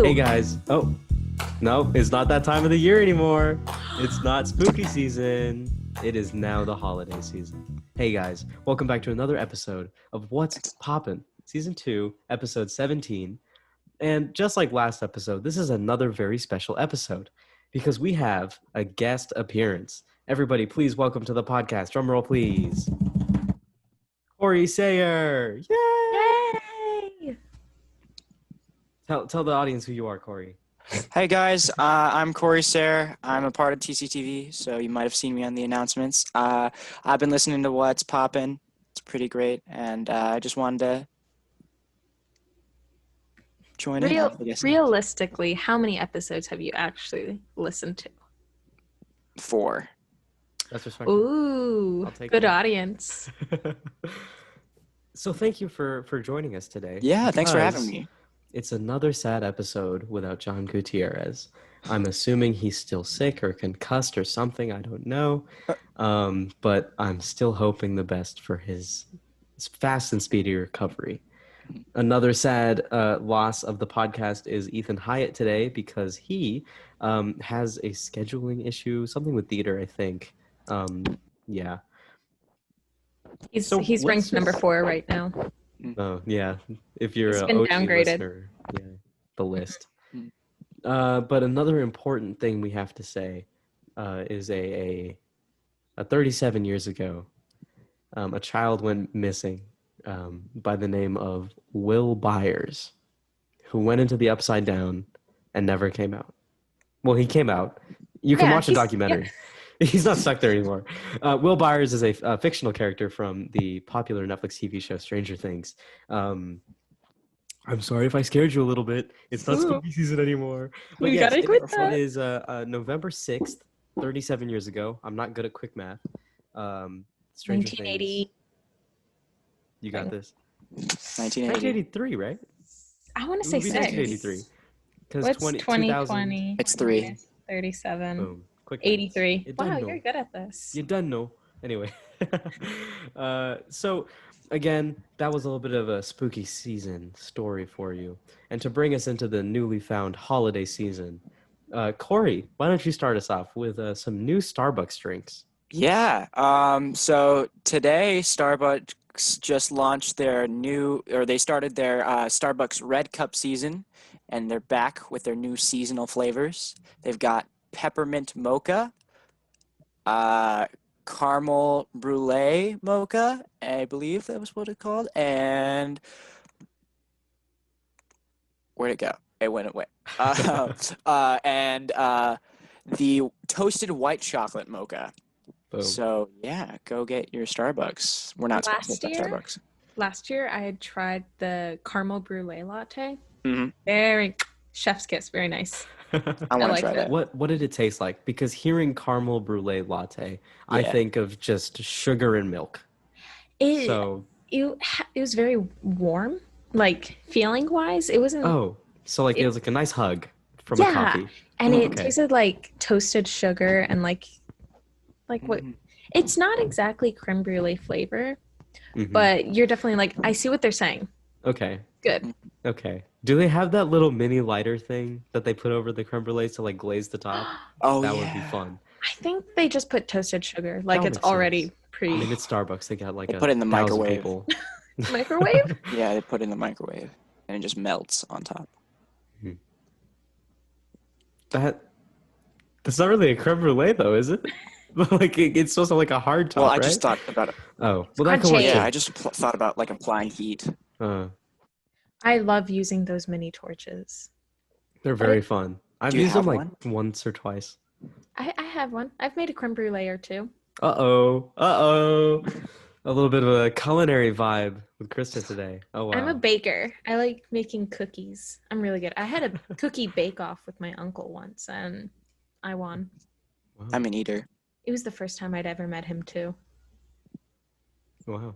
Hey guys. Oh, no, it's not that time of the year anymore. It's not spooky season. It is now the holiday season. Hey guys, welcome back to another episode of What's Poppin', Season 2, Episode 17. And just like last episode, this is another very special episode because we have a guest appearance. Everybody, please welcome to the podcast. Drum roll, please. Korey Sayre. Yay! Tell the audience who you are, Korey. Hey guys, I'm Korey Sayre. I'm a part of TCTV, so you might have seen me on the announcements. I've been listening to What's Poppin'. It's pretty great, and I just wanted to join in. I guess. Realistically, how many episodes have you actually listened to? 4. That's respectful. Ooh, I'll take good it. audience. So thank you for joining us today. Yeah, thanks for because having me. It's another sad episode without John Gutierrez. I'm assuming he's still sick or concussed or something. I don't know. But I'm still hoping the best for his fast and speedy recovery. Another sad loss of the podcast is Ethan Hyatt today because he has a scheduling issue, something with theater, I think. Yeah. He's let's ranked number 4 right now. Oh, yeah. If you're It's an been OG downgraded. listener, yeah, the list. But another important thing we have to say is a 37 years ago, a child went missing by the name of Will Byers, who went into the Upside Down and never came out. Well, he came out. You can watch the documentary. Yeah. He's not stuck there anymore. Will Byers is a fictional character from the popular Netflix TV show Stranger Things. I'm sorry if I scared you a little bit. It's not spooky season anymore. But You yes, gotta quit it that. is November 6th, 37 years ago. I'm not good at quick math. Stranger 1980. Things. You got this. 1980. 1983, right? I want to It say would be 6. 1983. Because What's 2000. 2020? It's 3. 37. Boom. Quick math. 83. You Wow, done know. you're good at this. You done know. Anyway. So, again, that was a little bit of a spooky season story for you. And to bring us into the newly found holiday season, Korey, why don't you start us off with some new Starbucks drinks? Yeah. So today, Starbucks just launched they started their Starbucks Red Cup season, and they're back with their new seasonal flavors. They've got peppermint mocha, caramel brulee mocha, I believe that was what it's called, and where'd it go? It went away. And the toasted white chocolate mocha. Boom. So yeah, go get your Starbucks. We're not sponsored by Starbucks. Last year, I had tried the caramel brulee latte. Mm-hmm. Very chef's kiss. Very nice. I want like to try that. What did it taste like? Because hearing caramel brulee latte, I Yeah. think of just sugar and milk. It was very warm, like feeling wise. It wasn't. Oh, so like it was like a nice hug from a coffee. And it okay. tasted like toasted sugar and like what? It's not exactly creme brulee flavor, but you're definitely like, I see what they're saying. Okay. Good. Okay. Do they have that little mini lighter thing that they put over the creme brulee to like glaze the top? Oh, that yeah. would be fun. I think they just put toasted sugar, like That it's makes already sense. pre I mean, it's Starbucks. They got like They put it in the 1,000 microwave. people. microwave. Yeah, they put it in the microwave, and it just melts on top. That's not really a creme brulee though, is it? Like it's supposed to like a hard top, Well, I right? just thought about it. Oh, well, that can work. Crunchy. Yeah, too. I just thought about like applying heat. I love using those mini torches. They're very fun. I've Do you used them have like one? once or twice. I have one. I've made a creme brulee or two. Uh-oh. A little bit of a culinary vibe with Krista today. Oh, wow. I'm a baker. I like making cookies. I'm really good. I had a cookie bake-off with my uncle once, and I won. Wow. I'm an eater. It was the first time I'd ever met him, too. Wow.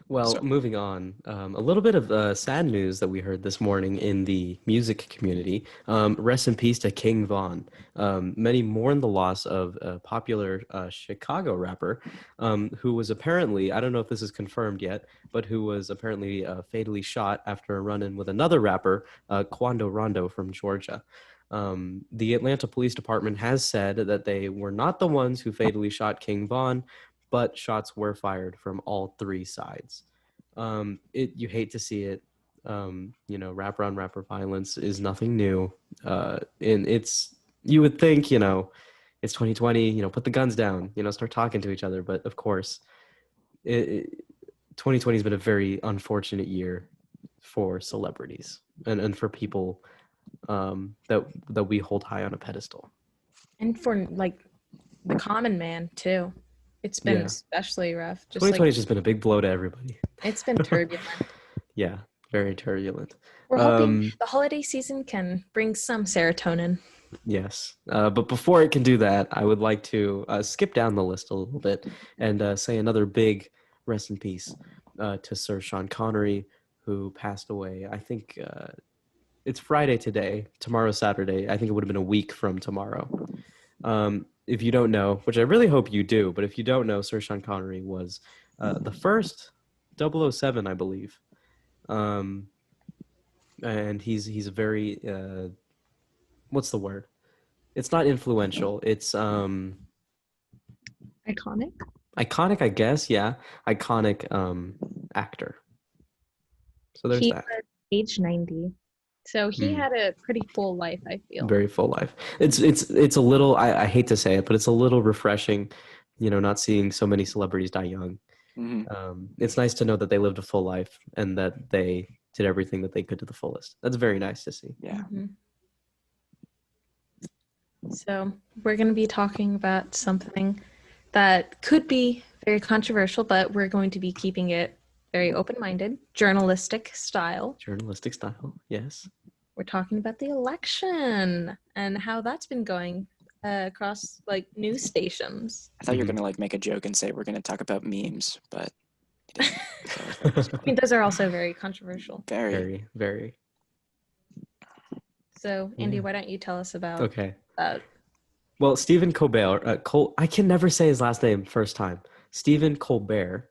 Well, So- moving on, a little bit of sad news that we heard this morning in the music community. Rest in peace to King Von. Many mourn the loss of a popular Chicago rapper who was apparently, I don't know if this is confirmed yet, but who was apparently fatally shot after a run-in with another rapper, Quando Rondo from Georgia. The Atlanta Police Department has said that they were not the ones who fatally shot King Von, but shots were fired from all three sides. You hate to see it. Rapper on rapper violence is nothing new. And you would think, it's 2020, put the guns down, start talking to each other. But of course, 2020 has been a very unfortunate year for celebrities and for people that we hold high on a pedestal. And for like the common man too. It's been Yeah. especially rough. Just 2020 has just been a big blow to everybody. it's been turbulent. Yeah, very turbulent. We're hoping the holiday season can bring some serotonin. Yes, but before it can do that, I would like to skip down the list a little bit and say another big rest in peace to Sir Sean Connery, who passed away. I think it's Friday today. Tomorrow's Saturday. I think it would have been a week from tomorrow. If you don't know, which I really hope you do, but if you don't know, Sir Sean Connery was the first 007, I believe. And he's a very what's the word? It's not influential. It's Iconic. iconic, I guess. Yeah, iconic actor. So there's He that. was age 90. So he had a pretty full life, I feel. Very full life. It's a little. I hate to say it, but it's a little refreshing, not seeing so many celebrities die young. It's nice to know that they lived a full life and that they did everything that they could to the fullest. That's very nice to see. Yeah. So we're going to be talking about something that could be very controversial, but we're going to be keeping it very open-minded, journalistic style. Journalistic style, yes. We're talking about the election and how that's been going across like news stations. I thought you were gonna like make a joke and say we're gonna talk about memes, but I mean, those are also very controversial. very. Very. So, Andy, why don't you tell us about Okay. that? Well, Stephen Colbert, I can never say his last name first time. Stephen Colbert.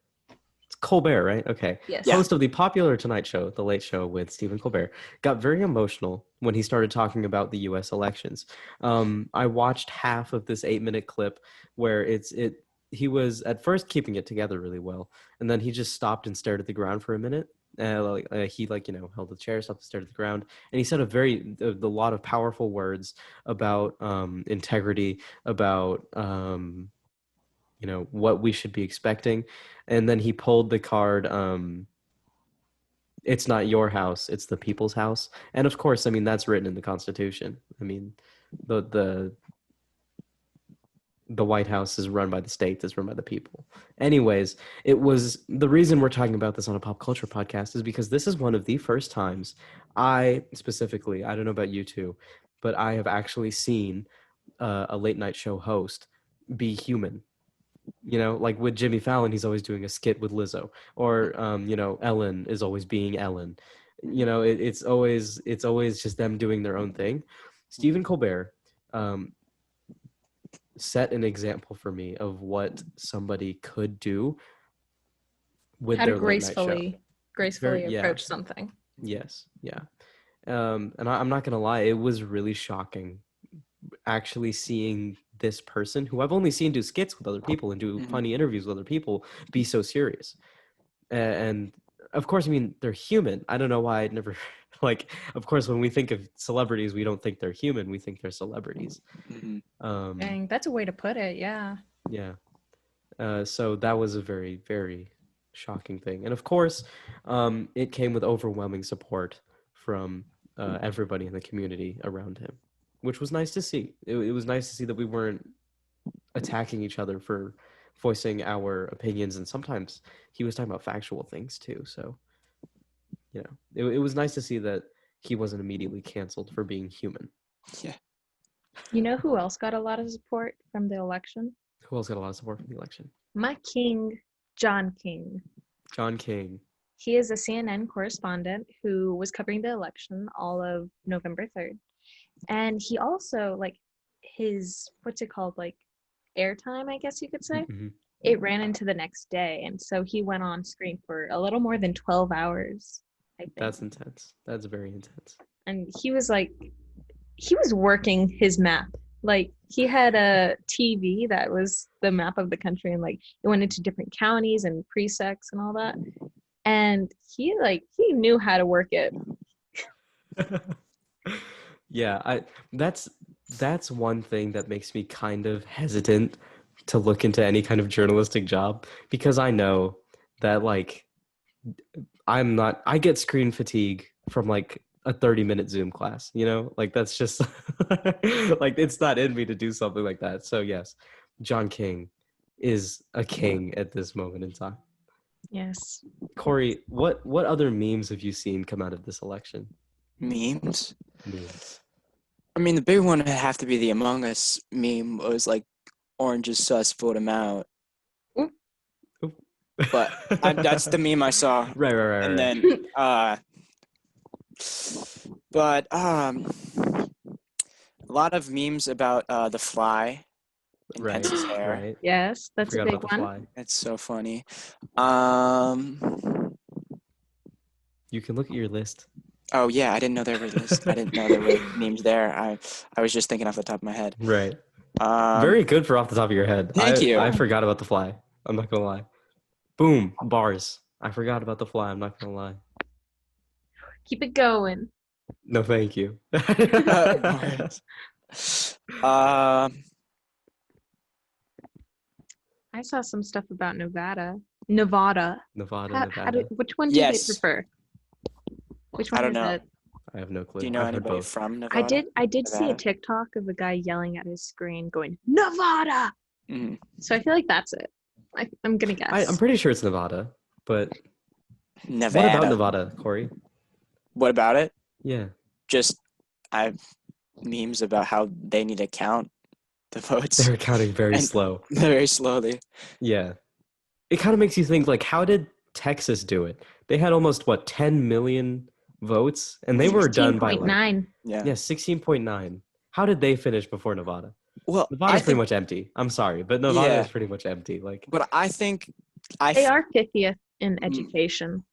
It's Colbert, right? Okay. Yes. Host of the popular Tonight Show, The Late Show with Stephen Colbert, got very emotional when he started talking about the U.S. elections. I watched half of this 8-minute clip where he was at first keeping it together really well, and then he just stopped and stared at the ground for a minute. He held the chair, stopped and stared at the ground, and he said a lot of powerful words about integrity, about what we should be expecting, and then he pulled the card. It's not your house; it's the people's house, and of course, I mean that's written in the Constitution. I mean, the White House is run by the state, is run by the people. Anyways, it was the reason we're talking about this on a pop culture podcast is because this is one of the first times I don't know about you two, but I have actually seen a late night show host be human. Like with Jimmy Fallon, he's always doing a skit with Lizzo, or Ellen is always being Ellen. It's always just them doing their own thing. Stephen Colbert set an example for me of what somebody could do with How their to late night show. gracefully approach something. Yes, yeah. And I'm not gonna lie, it was really shocking actually seeing this person who I've only seen do skits with other people and do funny interviews with other people be so serious. And of course, I mean, they're human. I don't know why I'd never of course, when we think of celebrities, we don't think they're human. We think they're celebrities. Dang, that's a way to put it. Yeah. Yeah. So that was a very, very shocking thing. And of course, it came with overwhelming support from everybody in the community around him, which was nice to see. It was nice to see that we weren't attacking each other for voicing our opinions. And sometimes he was talking about factual things too. So, it was nice to see that he wasn't immediately canceled for being human. Yeah. You know who else got a lot of support from the election? Who else got a lot of support from the election? My king, John King. John King. He is a CNN correspondent who was covering the election all of November 3rd. And he also, like, his, what's it called, like, airtime, I guess you could say, Mhm. it ran into the next day. And so he went on screen for a little more than 12 hours, I think. That's intense. That's very intense. And he was working his map. Like, he had a TV that was the map of the country, and like it went into different counties and precincts and all that. And he knew how to work it. Yeah, that's one thing that makes me kind of hesitant to look into any kind of journalistic job, because I know that like I get screen fatigue from like a 30-minute Zoom class, like that's just like it's not in me to do something like that. So yes, John King is a king at this moment in time. Yes. Korey, what other memes have you seen come out of this election? Memes. Memes. I mean, the big one would have to be the Among Us meme. It was like, "Orange is sus, vote him out." Oop. Oop. But that's the meme I saw. Right. And then, but a lot of memes about the fly in Right, Pence's hair. right. Yes, that's a Forgot big about the one. fly. It's so funny. You can look at your list. Oh yeah, I didn't know there were lists. I didn't know there were memes there. I was just thinking off the top of my head. Right. Very good for off the top of your head. Thank you. I forgot about the fly. I'm not gonna lie. Boom, bars. I forgot about the fly. I'm not gonna lie. Keep it going. No, thank you. I saw some stuff about Nevada. Nevada. Which one do Yes. they prefer? Which one I don't is know. it? I have no clue. Do you know I've heard anybody both. from Nevada? I did see a Nevada? TikTok of a guy yelling at his screen going, Nevada! Mhm. So I feel like that's it. I'm going to guess. I'm pretty sure it's Nevada, but Nevada. what about Nevada, Korey? What about it? Yeah. Just I have memes about how they need to count the votes They're counting very And- slow. very slowly. Yeah. It kind of makes you think, like, how did Texas do it? They had almost, 10 million votes? And they were done by, 16.9. Yeah. 16.9. How did they finish before Nevada? Well, Nevada's I pretty think, much empty. I'm sorry, but Nevada Yeah. is pretty much empty. Like, but I think They are 50th in education.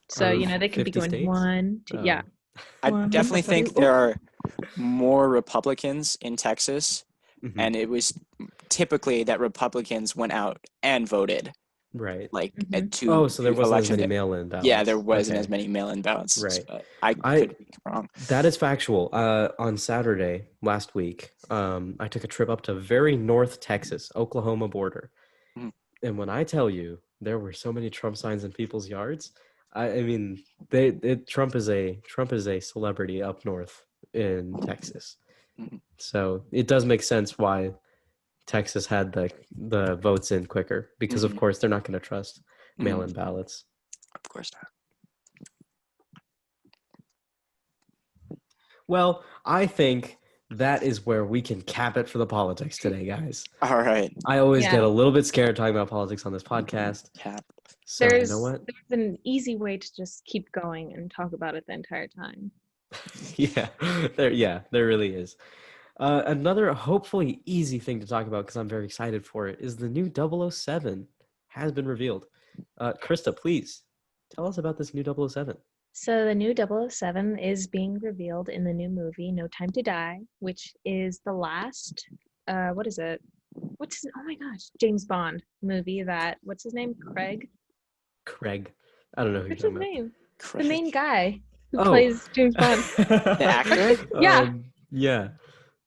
So, Out of they could be 50 going states? 1, 2, yeah. I One, definitely two, think there are more Republicans in Texas, Mhm. and it was typically that Republicans went out and voted Right. like Mhm. at two. Oh, so there wasn't as election many day. mail-in ballots. Yeah, there wasn't as Okay. many mail-in ballots. Right. But I- could be wrong. That is factual. On Saturday last week, I took a trip up to very North Texas, Oklahoma border. Mhm. And when I tell you there were so many Trump signs in people's yards, I mean, Trump is a celebrity up north in Texas. Mhm. So it does make sense why Texas had the votes in quicker, because of Mhm. course they're not going to trust Mhm. mail-in ballots. Of course not. Well, I think that is where we can cap it for the politics today, guys. All right. I always Yeah. get a little bit scared talking about politics on this podcast. Cap. So There's you know what? an easy way to just keep going and talk about it the entire time. There really is. Another hopefully easy thing to talk about, because I'm very excited for it, is the new 007 has been revealed. Krista, please tell us about this new 007. So the new 007 is being revealed in the new movie No Time to Die, which is the last what is it? Oh my gosh, James Bond movie that what's his name? Craig? I don't know who What's you're his talking name? Craig. The main guy who Oh. plays James Bond. about. The actor? Yeah. Yeah.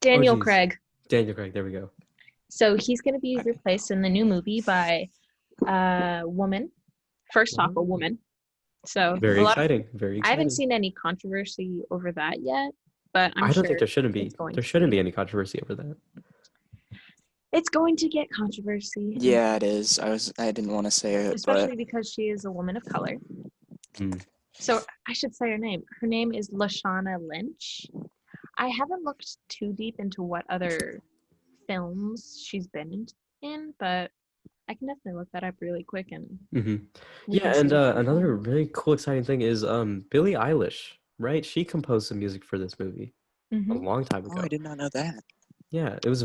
Daniel geez. Craig. Daniel Craig, there we go. So he's going to be replaced in the new movie by a woman. First off, a woman. So Very a lot of- exciting. Very exciting. I haven't seen any controversy over that yet, but I'm I don't sure think there shouldn't be. it's going There to shouldn't be. be any controversy over that. It's going to get controversy. Yeah, it is. I didn't want to say it, Especially because she is a woman of color. Mm. So I should say her name. Her name is Lashana Lynch. I haven't looked too deep into what other films she's been in, but I can definitely look that up really quick and hmm we Yeah, can see and what she another found. really cool, exciting thing is Billie Eilish, right? She composed some music for this movie a Mm-hmm. long time Oh, I ago. did not know that. Yeah, it was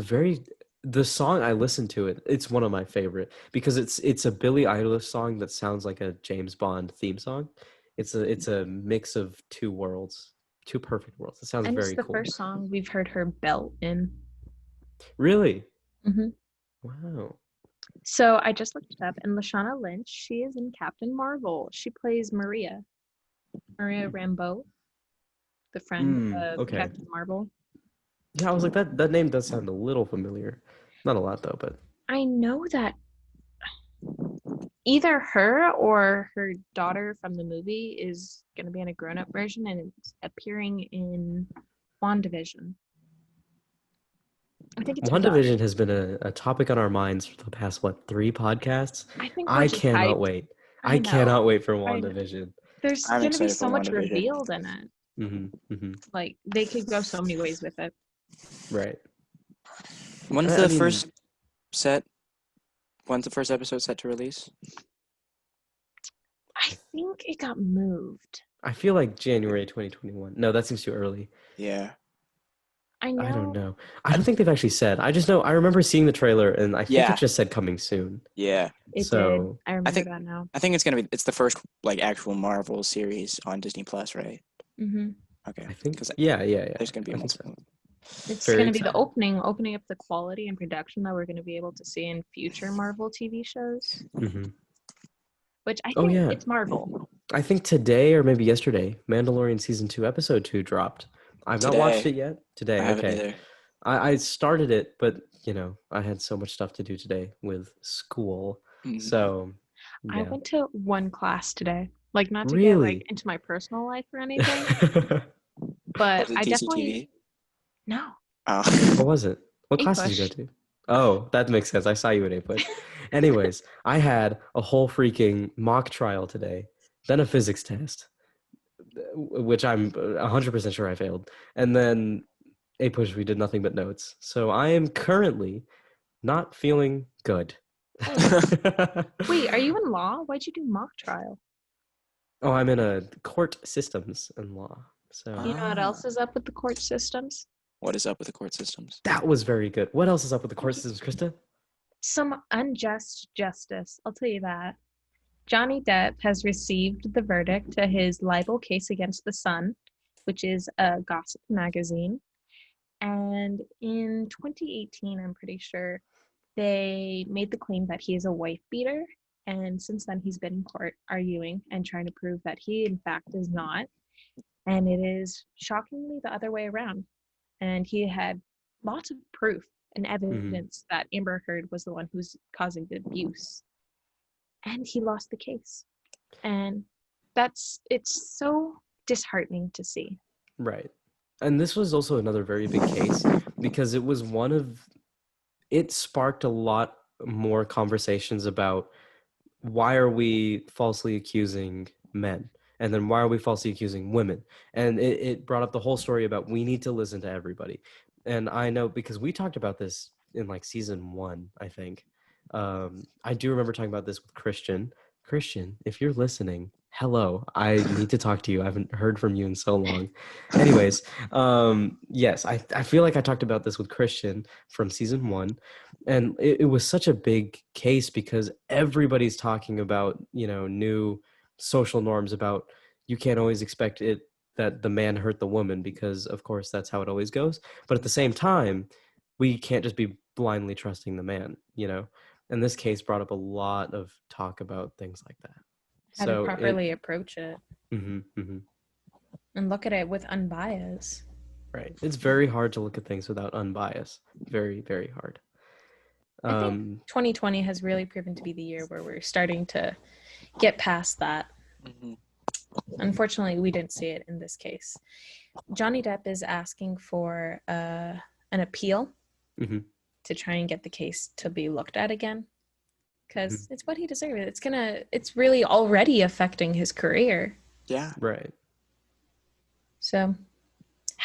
the song I listened to it's one of my favorite because it's a Billie Eilish song that sounds like a James Bond theme song. It's a mix of two worlds, two perfect worlds. It sounds And it's very the cool. first song we've heard her belt in. Really? Mm-hmm. Wow. So I just looked it up, and Lashana Lynch, she is in Captain Marvel. She plays Maria Rambeau, the friend of Okay. Captain Marvel. Yeah, I was like that name does sound a little familiar. Not a lot though, but I know that either her or her daughter from the movie is going to be in a grown-up version, and it's appearing in WandaVision. I think it's her daughter. WandaVision has been a topic on our minds for the past, what, 3 podcasts? I think we're I just cannot hyped. wait. I I cannot know. wait for I know. WandaVision. There's I'm going to be excited for so much WandaVision. revealed in it. Mm-hmm. Like, they could go so many ways with it. Right. When's I the mean, first set? When's the first episode set to release? I think it got moved. I feel like January 2021. No, that seems too early. Yeah. I I don't know know. I don't think they've actually said. I just know I remember seeing the trailer and I think Yeah. it just said coming soon. Yeah. it did. So I remember think- that now. I think it's the first like actual Marvel series on Disney Plus, right? Mm-hmm. Okay. I think 'Cause yeah. there's gonna be I think so. multiple. It's Very going to be the excited. opening up the quality and production that we're going to be able to see in future Marvel TV shows, hmm which I Oh think yeah. it's Marvel. I think today or maybe yesterday, Mandalorian season 2, episode 2 dropped. I've not watched Today. it yet. I Today, haven't okay. either. I started it, but I had so much stuff to do today with school. Mhm. So I yeah. went to one class today, like not to get like Really? into my personal life or anything, but Was it I TCTV? definitely no Oh. What was it? What class did you go English. to? Oh, that makes sense. I saw you in English. Anyways, I had a whole freaking mock trial today, then a physics test, which I'm 100% sure I failed, and then a push. We did nothing but notes. So I am currently not feeling good. Wait, are you in law? Why'd you do mock trial? Oh, I'm in a court systems and law. So You know what Ah. else is up with the court systems? What is up with the court systems? that was very good. What else is up with the court Okay. systems, Krista? Some unjust justice, I'll tell you that. Johnny Depp has received the verdict to his libel case against The Sun, which is a gossip magazine. And in 2018, I'm pretty sure, they made the claim that he is a wife beater. And since then, he's been in court arguing and trying to prove that he, in fact, is not. And it is shockingly the other way around. And he had lots of proof and evidence that Amber Heard was the one who's causing the abuse. And he lost the case. And it's so disheartening to see. Right. And this was also another very big case because it sparked a lot more conversations about why are we falsely accusing men? And then why are we falsely accusing women? And it brought up the whole story about we need to listen to everybody. And I know because we talked about this in like season 1, I think. I do remember talking about this with Christian. Christian, if you're listening, hello. I need to talk to you. I haven't heard from you in so long. Anyways, yes, I feel like I talked about this with Christian from season 1. And it was such a big case because everybody's talking about, new social norms about you can't always expect it that the man hurt the woman because, of course, that's how it always goes. But at the same time, we can't just be blindly trusting the man. And this case brought up a lot of talk about things like that. How to properly approach it Mhm. and look at it with unbias. Right. It's very hard to look at things without unbias. Very, very hard. I think 2020 has really proven to be the year where we're starting to get past that. Mhm. Unfortunately, we didn't see it in this case. Johnny Depp is asking for an appeal Mhm. to try and get the case to be looked at again because it's what he deserves. It's really already affecting his career. Yeah. Right. So,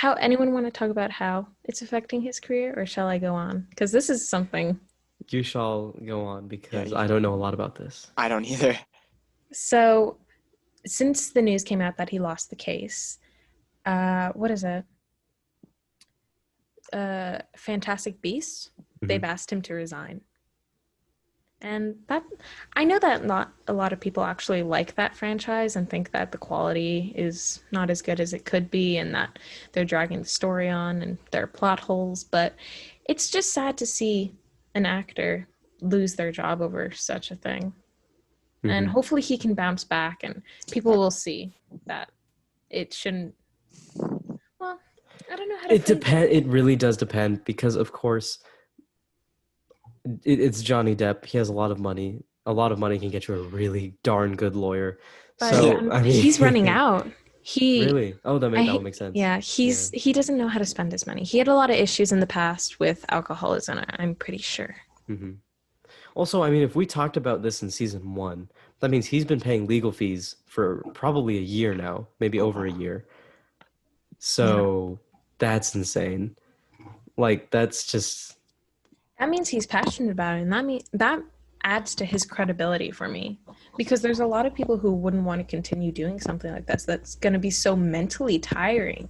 anyone want to talk about how it's affecting his career, or shall I go on? Because this is something. you shall go on because you I don't know a lot about this. I don't either. So, since the news came out that he lost the case, what is it? Fantastic Beasts. They've asked him to resign. And that, I know that not a lot of people actually like that franchise and think that the quality is not as good as it could be and that they're dragging the story on and there are plot holes, but it's just sad to see an actor lose their job over such a thing. And hopefully he can bounce back and people will see that it shouldn't. Well, I don't know how to It really does depend because, of course, it's Johnny Depp. He has a lot of money. A lot of money can get you a really darn good lawyer. But So I mean, he's running out. Really? Oh, that would make sense. Yeah, he doesn't know how to spend his money. He had a lot of issues in the past with alcoholism, I'm pretty sure. Also, I mean, if we talked about this in season 1, that means he's been paying legal fees for probably a year now, maybe over a year. So that's insane. Like, that's just... That means he's passionate about it, and that adds to his credibility for me. Because there's a lot of people who wouldn't want to continue doing something like this. That's going to be so mentally tiring.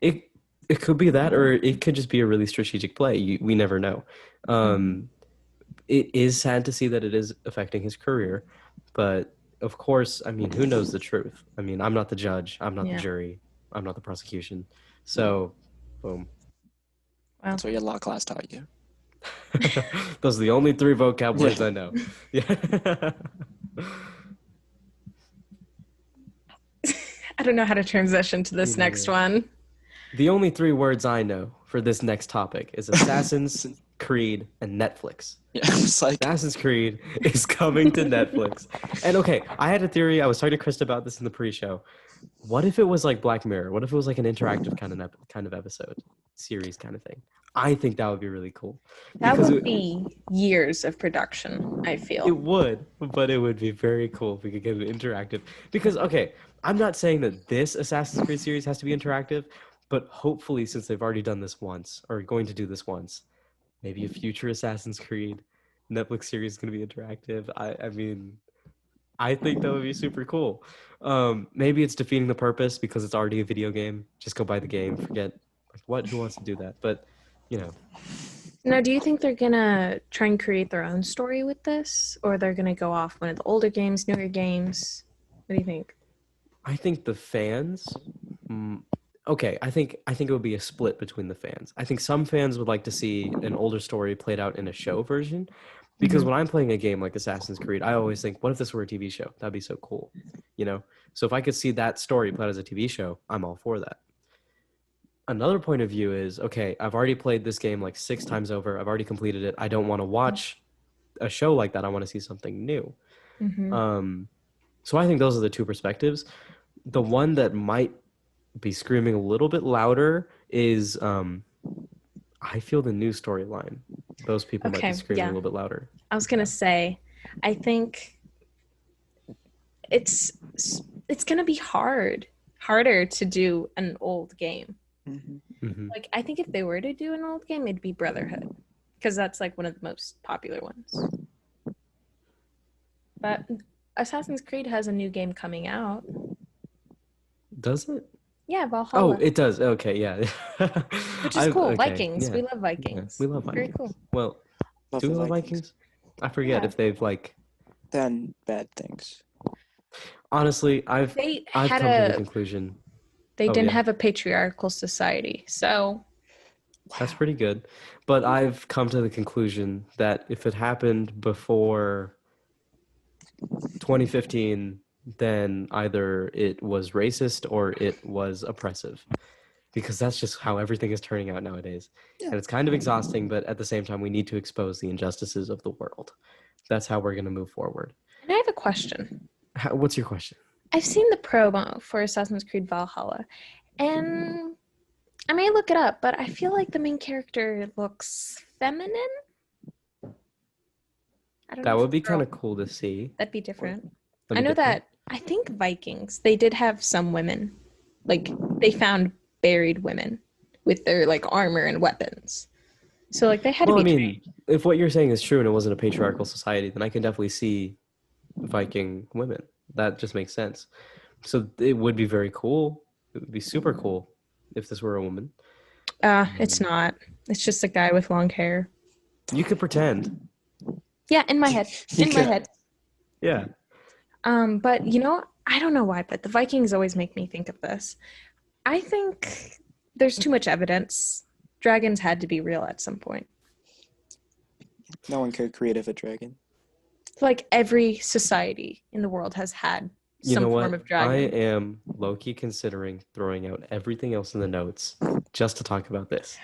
It could be that, or it could just be a really strategic play. We never know. It is sad to see that it is affecting his career, but of course, I mean, who knows the truth? I mean, I'm not the judge. I'm not the jury. I'm not the prosecution. So, boom. Wow. That's what your law class taught you. Those are the only 3 vocab words I know. Yeah. I don't know how to transition to this next one. The only 3 words I know for this next topic is Assassin's Creed and Netflix. Yeah, it's like Assassin's Creed is coming to Netflix. And okay, I had a theory. I was talking to Krista about this in the pre-show. What if it was like Black Mirror? What if it was like an interactive kind of episode, series kind of thing? I think that would be really cool. That would be years of production, I feel. It would, but it would be very cool if we could get it interactive. Because, okay, I'm not saying that this Assassin's Creed series has to be interactive, but hopefully, since they've already done this once, or going to do this once, maybe a future Assassin's Creed Netflix series is going to be interactive. I mean, I think that would be super cool. Maybe it's defeating the purpose because it's already a video game. Just go buy the game. Forget who wants to do that? But, you know. Now, do you think they're going to try and create their own story with this? Or they're going to go off one of the older games, newer games? What do you think? I think the fans... Okay, I think it would be a split between the fans. I think some fans would like to see an older story played out in a show version. Because when I'm playing a game like Assassin's Creed, I always think, what if this were a TV show? That'd be so cool, you know? So if I could see that story played as a TV show, I'm all for that. Another point of view is, okay, I've already played this game like 6 times over. I've already completed it. I don't want to watch a show like that. I want to see something new. So I think those are the 2 perspectives. The one that might be screaming a little bit louder is I feel the new storyline. Those people might be screaming a little bit louder. I was going to say, I think it's going to be harder to do an old game. Like, I think if they were to do an old game, it'd be Brotherhood, because that's like one of the most popular ones. But Assassin's Creed has a new game coming out. Does it? Yeah, Valhalla. Oh, it does. Okay, yeah. Which is cool. Okay, Vikings. Yeah. We love Vikings. Yeah, we love Vikings. Very cool. Well, do we love Vikings? I forget if they've like done bad things. Honestly, I've come to the conclusion. They didn't have a patriarchal society, so that's pretty good. But I've come to the conclusion that if it happened before 2015, then either it was racist or it was oppressive, because that's just how everything is turning out nowadays. And it's kind of exhausting, but at the same time, we need to expose the injustices of the world. That's how we're going to move forward. And I have a question. What's your question? I've seen the promo for Assassin's Creed Valhalla, and I may look it up, but I feel like the main character looks feminine. I don't know. That would be kind of cool to see. That'd be different. I know that, I think Vikings, they did have some women. Like, they found buried women with their, like, armor and weapons. So like they had Well, to I be mean, trained. if what you're saying is true and it wasn't a patriarchal society, then I can definitely see Viking women. That just makes sense. So it would be very cool. It would be super cool if this were a woman. It's not. It's just a guy with long hair. You could pretend. Yeah, in my head. In my head. Yeah. But I don't know why, but the Vikings always make me think of this. I think there's too much evidence. Dragons had to be real at some point. No one could create a dragon. Like every society in the world has had You some know form what? of dragon. I am low-key considering throwing out everything else in the notes just to talk about this.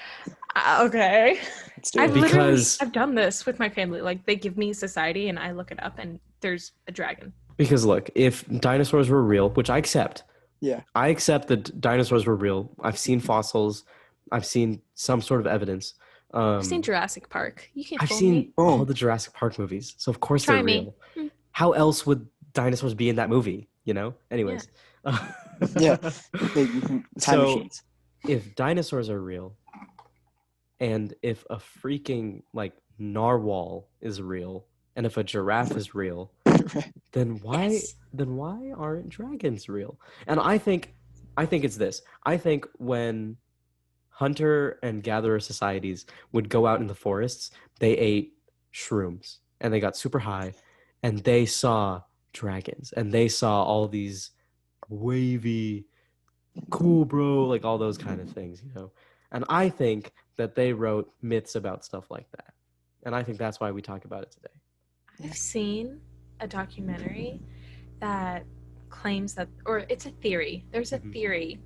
Okay. Let's do I've it. literally Because- I've done this with my family. Like they give me society and I look it up and there's a dragon. Because look, if dinosaurs were real, which I accept, Yeah. I accept that dinosaurs were real. I've seen fossils. I've seen some sort of evidence. I've seen Jurassic Park. You can't I've fool seen me. all the Jurassic Park movies, so of course Try they're me. real. How else would dinosaurs be in that movie? Anyways. Yeah. Time So machines. if dinosaurs are real, and if a freaking like narwhal is real, and if a giraffe is real, then why Yes. aren't dragons real? And I think it's this. I think when hunter and gatherer societies would go out in the forests, they ate shrooms and they got super high and they saw dragons and they saw all these wavy, cool bro, like all those kind of things. And I think that they wrote myths about stuff like that. And I think that's why we talk about it today. I've seen a documentary that claims that, or it's a theory. There's a Mhm. theory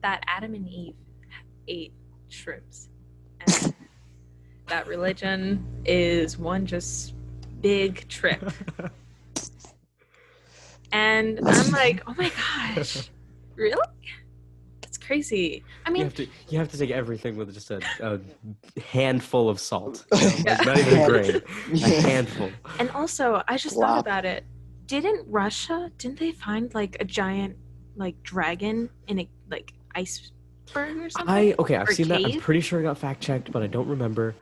that Adam and Eve ate shrooms. And that religion is one just big trip. And I'm like, oh my gosh, really? That's crazy. I You mean, have to take everything with just a handful of salt. Yeah. Like not even a grain. A Yeah. handful. and also, I just Glop. thought about it. Didn't they find like a giant like dragon in a like iceberg or something? I've Or seen that. I'm cave? pretty sure it got fact checked, but I don't remember.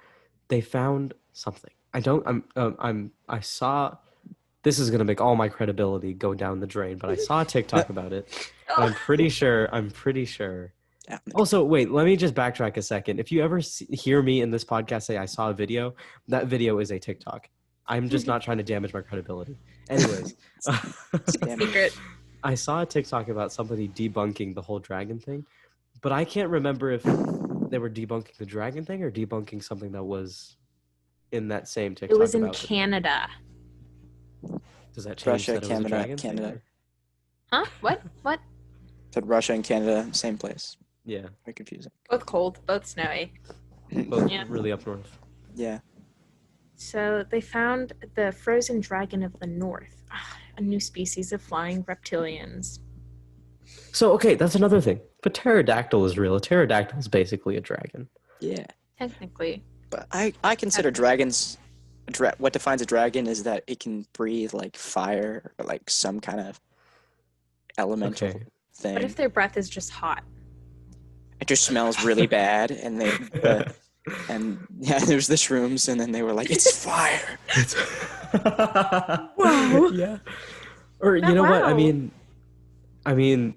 They found something. I saw. This is gonna make all my credibility go down the drain, but I saw a TikTok about it. And I'm pretty sure. Yeah. Also, wait, let me just backtrack a second. If you ever hear me in this podcast say I saw a video, that video is a TikTok. I'm just not trying to damage my credibility. Anyways, Damn it. Secret. I saw a TikTok about somebody debunking the whole dragon thing, but I can't remember if they were debunking the dragon thing or debunking something that was in that same TikTok. It was in about the- Canada. Does that change Russia, that it was a Canada, dragon thing, Canada. or- Huh? What? What? Said Russia and Canada, same place. Yeah, Very confusing. Both cold, both snowy. both Yeah. really up north. Yeah. So they found the frozen dragon of the north, a new species of flying reptilians. So okay, that's another thing. If a pterodactyl is real, a pterodactyl is basically a dragon. Yeah. Technically. But I consider dragons. What defines a dragon is that it can breathe like fire or like some kind of elemental Okay. thing. What if their breath is just hot? It just smells really bad, and there's the shrooms, and then they were like, "It's fire." Whoa. Yeah. Or you Oh, know what? I wow. mean,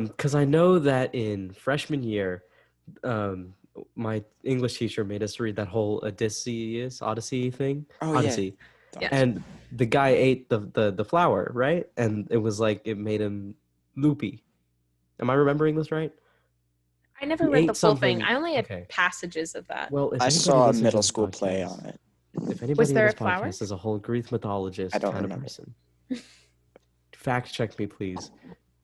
because I know that in freshman year, my English teacher made us read that whole Odyssey thing. Oh Odyssey. Yeah. And the guy ate the flower, right? And it was like it made him loopy. Am I remembering this right? I never He read the ate full thing. something- I only had okay. passages of that. Well, if I anybody saw a listens to middle this school play podcast- on it. If anybody there in this a flower? podcast is a whole Greek mythologist I don't kind remember. of person, fact check me, please.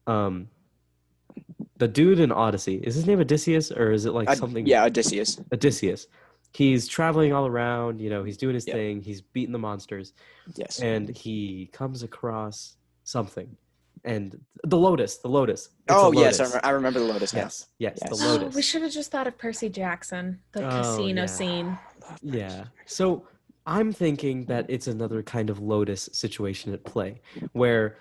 The dude in Odyssey, is his name Odysseus or is it like something? Yeah, Odysseus. Odysseus. He's traveling all around. He's doing his Yeah. thing. He's beating the monsters, Yes. and he comes across something, and the lotus. It's Oh a yes, lotus. I remember the lotus. Yes, Yes. the Oh, Oh, lotus. we should have just thought of Percy Jackson, the Oh, casino yeah. scene. Yeah. So I'm thinking that it's another kind of lotus situation at play, where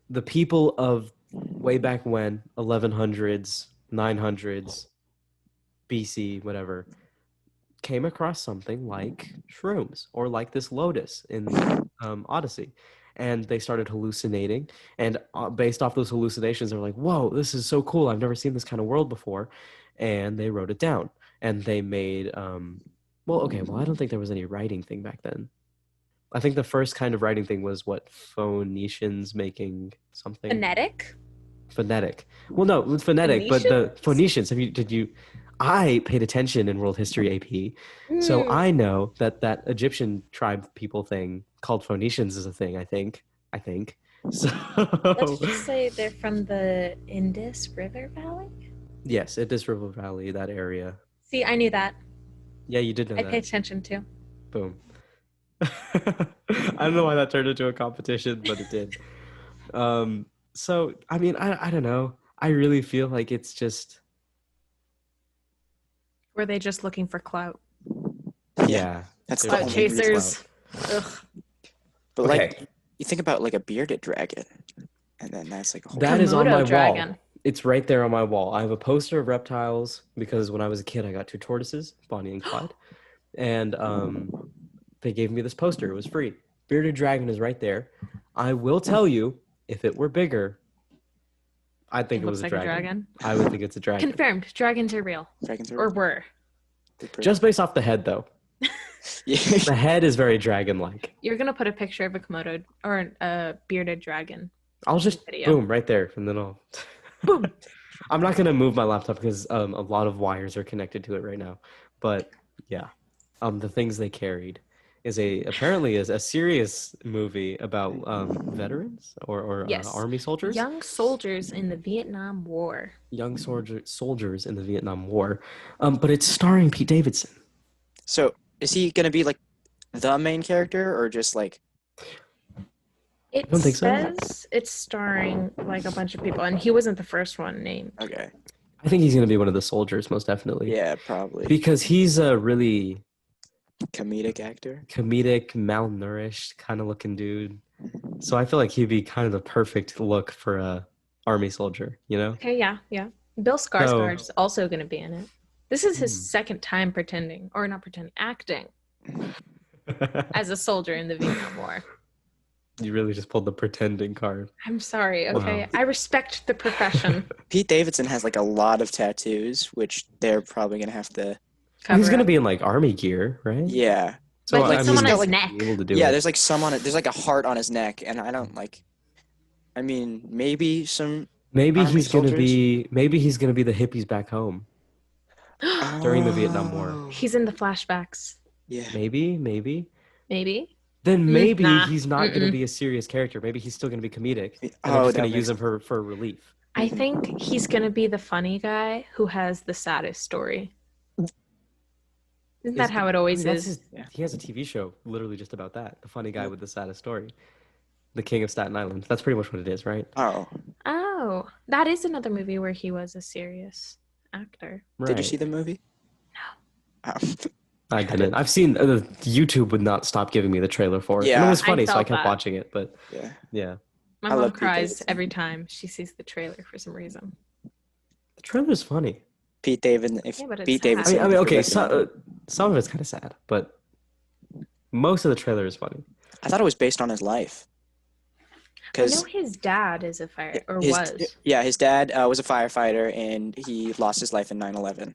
the people of way back when, 1100s, 900s, BC, whatever, came across something like shrooms or like this lotus in Odyssey. And they started hallucinating. And based off those hallucinations, they were like, whoa, this is so cool. I've never seen this kind of world before. And they wrote it down. And they made, I don't think there was any writing thing back then. I think the first kind of writing thing was what, Phoenicians making something? Phonetic. Well, no, it was phonetic, but the Phoenicians, I paid attention in world history AP. So I know that Egyptian tribe people thing called Phoenicians is a thing, I think. So Let's just say they're from the Indus River Valley? Yes, Indus River Valley, that area. See, I knew that. Yeah, you did know that. I pay attention too. Boom. I don't know why that turned into a competition, but it did. So, I mean, I don't know. I really feel like it's just... Were they just looking for clout? Yeah. That's Clout chasers. Ugh. But Okay. like, you think about like a bearded dragon, and then that's like a whole... That is on my Komodo dragon. wall. It's right there on my wall. I have a poster of reptiles because when I was a kid, I got 2 tortoises, Bonnie and Clyde. And they gave me this poster. It was free. Bearded dragon is right there. I will tell you, if it were bigger, I think it was a dragon. I would think it's a dragon. Confirmed. Dragons are real. Dragons Or were. Just based off the head, though. Yeah. The head is very dragon-like. You're going to put a picture of a Komodo or a bearded dragon. I'll just, Video. boom, right there. And then I'll... Boom. I'm not going to move my laptop because a lot of wires are connected to it right now. But, yeah. The things they carried is apparently a serious movie about veterans or Yes. army soldiers. Young soldiers in the Vietnam War. Young soldiers in the Vietnam War. But it's starring Pete Davidson. So is he gonna be like the main character, or just like... It don't think so. says it's starring like a bunch of people, and he wasn't the first one named. Okay. I think he's going to be one of the soldiers, most definitely. Yeah, probably. Because he's a really Comedic actor. comedic, malnourished kind of looking dude. So I feel like he'd be kind of the perfect look for a army soldier, you know? Okay, yeah. Bill Skarsgård's also going to be in it. This is his second time acting as a soldier in the Vietnam War. You really just pulled the pretending card. I'm sorry, okay? Wow. I respect the profession. Pete Davidson has like a lot of tattoos, which they're probably gonna have to... He's going to up. be in like army gear, right? Yeah. So But like some on his neck. Able to do Yeah, it. there's like some on it. There's like a heart on his neck, and I don't like... I mean, maybe some... Maybe army he's going to soldiers? be the hippies back home during the Vietnam War. Oh, He's in the flashbacks. Yeah. Maybe. Maybe. Then maybe Nah. he's not going to be a serious character. Maybe he's still going to be comedic. And they're Oh, just that going to use makes... him for relief. I think he's going to be the funny guy who has the saddest story. Isn't that how it always is? He has a TV show literally just about that. The funny guy with the saddest story. The King of Staten Island. That's pretty much what it is, right? Oh. Oh, that is another movie where he was a serious actor. Did you see the movie? No. Oh. I didn't. I've seen YouTube would not stop giving me the trailer for it. Yeah. And it was I funny, so I felt kept that. watching it. But Yeah. yeah, My I mom love Pete cries Davidson. every time she sees the trailer for some reason. the trailer's funny. Pete Davidson. Yeah, but it's Pete sad. Davidson. I mean, okay, directed it. some of it's kind of sad, but most of the trailer is funny. I thought it was based on his life. I know his dad is a fire or was. Yeah, his dad was a firefighter, and he lost his life in 9/11.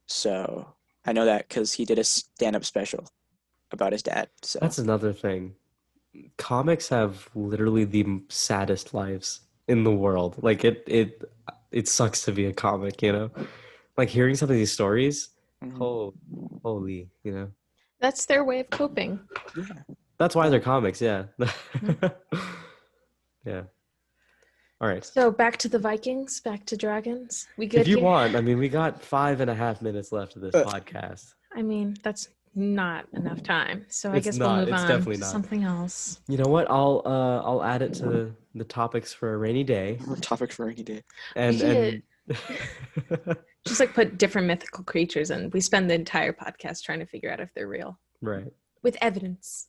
So I know that because he did a stand-up special about his dad. So That's another thing. Comics have literally the saddest lives in the world. Like it sucks to be a comic, you know? Like hearing some of these stories, Mhm. holy, you know? That's their way of coping. Yeah. That's why they're comics, yeah. Yeah. All right. So back to the Vikings, back to dragons. We good If you here? want, I mean, we got 5.5 minutes left of this podcast. I mean, that's not enough time. So I It's guess not. we'll move It's on definitely to not. something else. You know what? I'll add it to the topics for a rainy day. Topic for any day. And Just like put different mythical creatures and we spend the entire podcast trying to figure out if they're real. right. With evidence.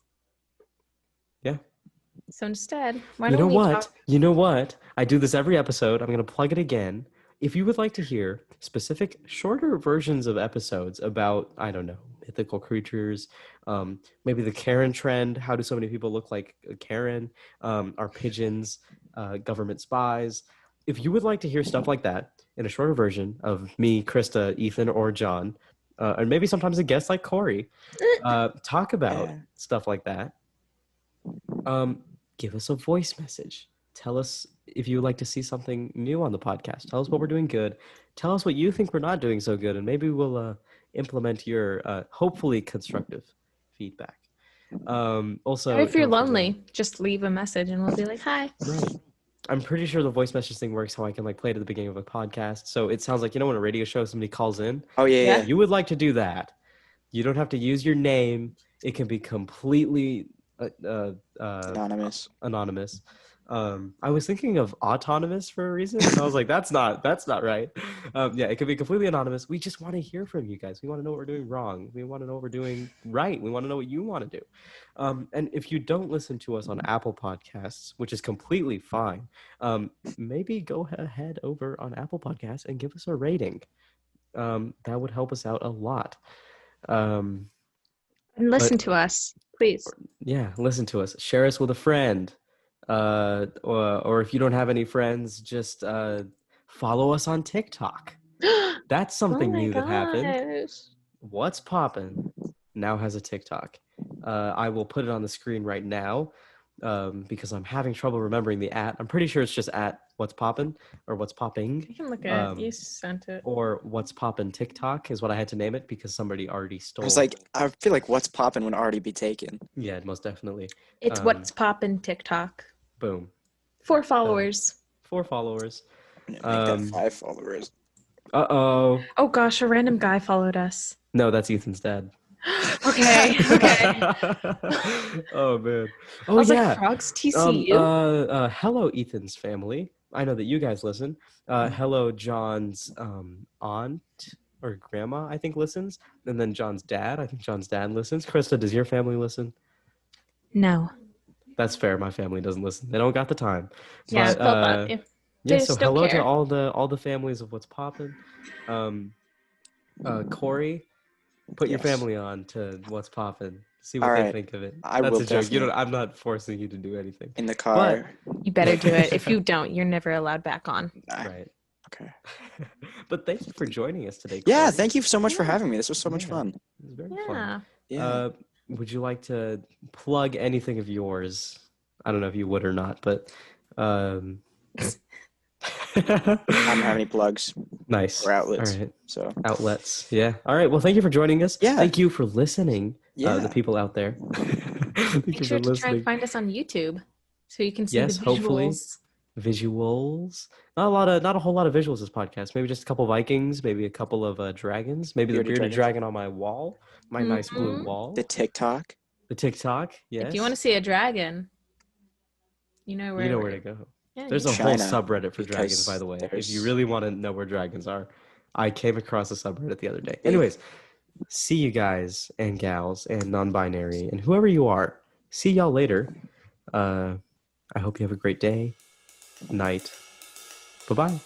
Yeah. So instead, why You don't know we what? talk? You know what? I do this every episode. I'm gonna plug it again. if you would like to hear specific shorter versions of episodes about, I don't know, mythical creatures, maybe the Karen trend, how do so many people look like a Karen, are pigeons, government spies. If you would like to hear stuff like that in a shorter version of me, Krista, Ethan, or John, and maybe sometimes a guest like Korey, talk about stuff like that, give us a voice message. Tell us if you would like to see something new on the podcast. Tell us what we're doing good. Tell us what you think we're not doing so good, and maybe we'll implement your hopefully constructive feedback. Also, if you're don't forget- lonely, just leave a message and we'll be like, hi. Right. I'm pretty sure the voice message thing works how I can like play it at the beginning of a podcast. So it sounds like, you know, when a radio show, somebody calls in. Oh, yeah. You would like to do that. You don't have to use your name. It can be completely Anonymous. I was thinking of autonomous for a reason. And I was like, that's not right. Yeah, it could be completely anonymous. We just want to hear from you guys. We want to know what we're doing wrong. We want to know what we're doing right. We want to know what you want to do. And if you don't listen to us on Apple Podcasts, which is completely fine, maybe go ahead over on Apple Podcasts and give us a rating. That would help us out a lot. And listen to us, please. Yeah, listen to us. Share us with a friend. Or if you don't have any friends, just follow us on TikTok. That's something new that happened. What's Poppin' now has a TikTok. I will put it on the screen right now because I'm having trouble remembering the @. I'm pretty sure it's just @What's Poppin' or What's Popping. You can look at you sent it. Or What's Poppin' TikTok is what I had to name it because somebody already stole. I was like, I feel like What's Poppin' would already be taken. Yeah, most definitely. It's What's Poppin' TikTok. Boom. 4 followers. 4 followers. Make that 5 followers. Uh-oh. Oh gosh, a random guy followed us. No, that's Ethan's dad. Okay. Oh man. I was like, Frogs TCU. Hello, Ethan's family. I know that you guys listen. Hello, John's aunt or grandma, I think, listens. And then John's dad. I think John's dad listens. Krista, does your family listen? No. That's fair. My family doesn't listen. They don't got the time. Yeah, but, love you. Yeah, so hello to all the families of What's Poppin'. Korey, put your family on to What's Poppin'. See what they think of it. That's a joke. I'm not forcing you to do anything. In the car. But you better do it. If you don't, you're never allowed back on. Right. Okay. But thank you for joining us today, Korey. Yeah, thank you so much for having me. This was so much fun. It was very fun. Yeah. Would you like to plug anything of yours? I don't know if you would or not, but I don't have any plugs. Nice. Or outlets. All right. So outlets. Yeah. All right. Well, thank you for joining us. Yeah. Thank you for listening. Yeah. The people out there. Make sure to try and find us on YouTube so you can see the visuals. Hopefully. Visuals. Not a whole lot of visuals this podcast. Maybe just a couple Vikings, maybe a couple of dragons, maybe the bearded dragon on my wall, my nice blue wall. The TikTok. Yes. If you want to see a dragon, you know where to go. Yeah, There's a whole subreddit for dragons, by the way. If you really want to know where dragons are, I came across a subreddit the other day. Anyways, see you guys and gals and non-binary and whoever you are. See y'all later. I hope you have a great day, night. Bye-bye.